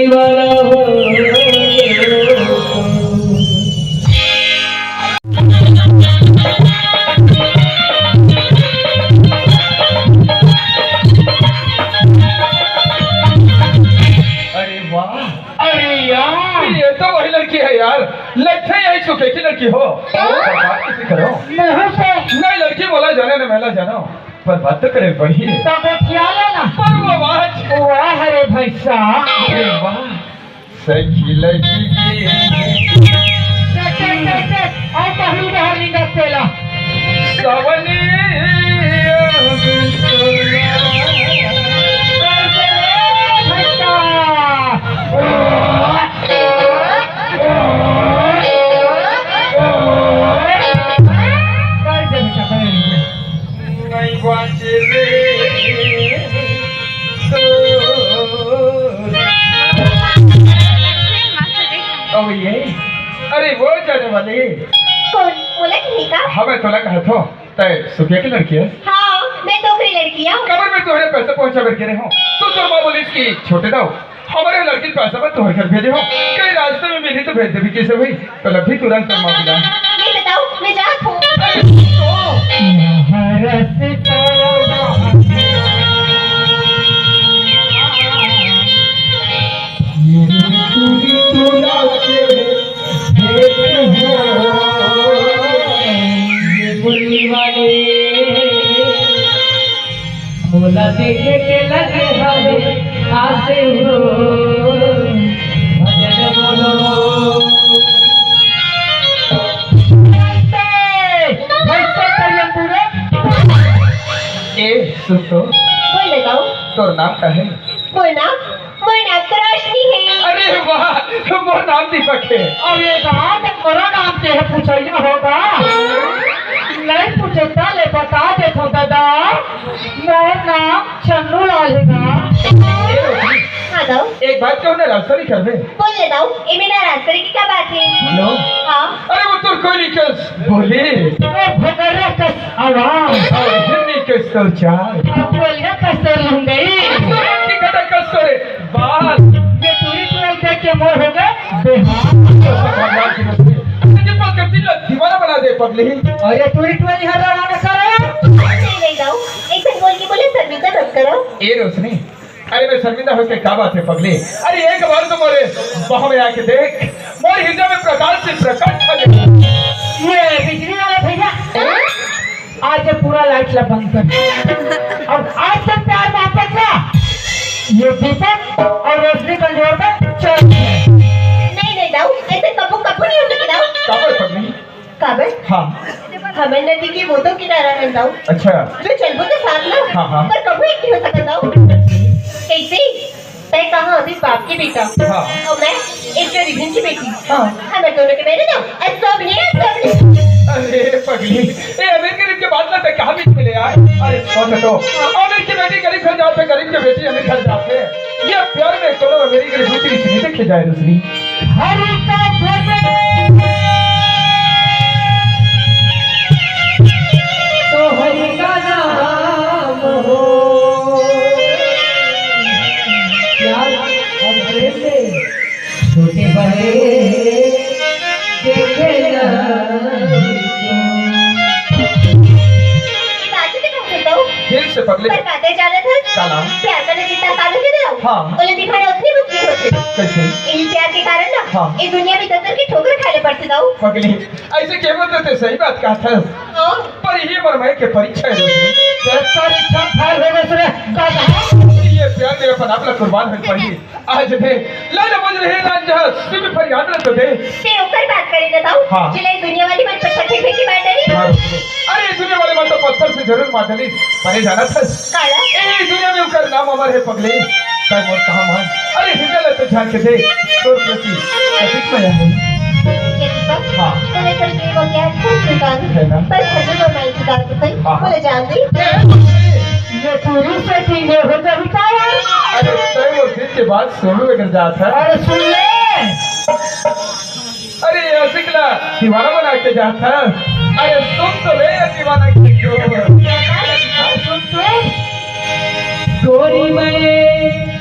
दीवाना हो यार लगते यही चुके की लड़की हो बात किसी करो नहीं लड़की बोला जाने न मेला जानो पर बात तो करे वही पर वो आवाज वाह रे भाई साहब अरे वाह सही लड़की और पहली बाहर निकल पेला सवनी अरे वो जाने वाली कौन बोला कि का हाँ मैं तोला कहा था तय सुखिया की लड़की है हाँ मैं तो कोई लड़की हूँ कबर में तुम्हारे पैसे पहुंचा बैठ रहे हो तो माँ बोली इसकी छोटे दाओ हमारे लड़की पैसा पर तुम्हारे घर भेजे हो कई रास्ते में मिली तो भेज दे भी कैसे हुई तो लभी तुरंत माँ मिला नहीं बताओ मैं जात हूँ बोला देखे के लगे हमें आसे हो भजन बोलो ए सुन तो बोल लेता हूँ तो नाम का है बोल नाम तो रोशनी है अरे वाह वो नाम दीपक है अब ये बात मेरा नाम के है पूछिया होगा नहीं पूछता ले बता दे तो दादा मेरा नाम चन्नू लाल है हाँ दो एक बात क्यों ना रास्ता नहीं कर दे बोल लेता हूँ ये मेरा रास्ते की क्या बात है लो हाँ अरे वो तो कोई नहीं कस बोले भगरे कस आवाज और हिंदी कस तो चार बोलिए कैसे लूंगी की कटा कस करे बात ये पूरी ट्वेल्थ देख के मोर हो गए बेहाल भगवान की रस्ते तुझे पर कभी दीवाना बना दे पगली और ये पूरी ट्वेल्थ हर रवाना कराया नहीं जाओ एक बार बोल के बोले शर्मिंदा मत करो ए रोशनी अरे मैं शर्मिंदा होकर क्या बात है पगली अरे एक बार तो मोरे बाह में आके देख मोरे हृदय में प्रकाश से प्रकट हो जाए ये बिजली वाले भैया आज ये पूरा लाइट ला बंद कर और आज से प्यार वापस ला ये दीपक और रोशनी का जोड़ में चल नहीं जाओ ऐसे कबू नहीं हो सकता काबर पगली काबर हाँ हमें नदी की वो तो किनारा है जाओ अच्छा जो चलबो तो साथ लो हाँ। पर कभी एक नहीं हो सकता जाओ कैसे तय कहाँ अभी बाप की बेटा हाँ। और मैं एक जो रिभिन की बेटी हाँ। हमें दोनों के बेटे दो सब नहीं अरे पगली ए अमीर गरीब के बात में कहाँ बीच मिले यार अरे सोच तो अमीर की बेटी गरीब घर जाते गरीब की बेटी अमीर घर जाते ये प्यार में कोनो अमीरी गरीब की रिश्ते देखे जाए दूसरी हरी का तो हरि का नाम हो प्यार और प्रेम में छोटे बड़े देखे ना दिल से पगली पर बातें जाने थे काला प्यार का जितना कानून के दो हाँ। उन्हें दिखाना उतनी मुक्ति होती कैसे इन प्यार के कारण ना हाँ। इस दुनिया में दत्तर की ठोकर खाने पड़ती दो पगली ऐसे कहते थे सही बात कहा था पर ये मरमय के परीक्षा है परीक्षा फेल हो गए रे ये प्यार मेरा पर आपला कुर्बान हो पड़ी आज दे लाल बज रहे लाल जहाज सिर्फ फरियाद न तो दे ते ऊपर बात करे ना ताऊ हाँ। जिले दुनिया वाली मन पर पत्थर फेंकी मार डरी अरे इस दुनिया वाले मन तो पत्थर से जरूर मार डली परे जाना था काला ए दुनिया में उनका नाम अमर है पगले काय मोर कहां मान अरे हिंदल तो झांक के दे तोर प्रति अधिक मया है ये दीपक हाँ। तूने कल के वो क्या खूब दुकान है ना? पर खजूर और माई की बात बताई हाँ। बोले जान दी ये पूरी से ठीक है हो जाए क्या अरे तय वो दिन के बाद सोनू लेकर जाता है अरे सुन ले अरे असिकला दीवाना बना के जाता अरे सुन तो ले दीवाना की जो सुन तो गोरी में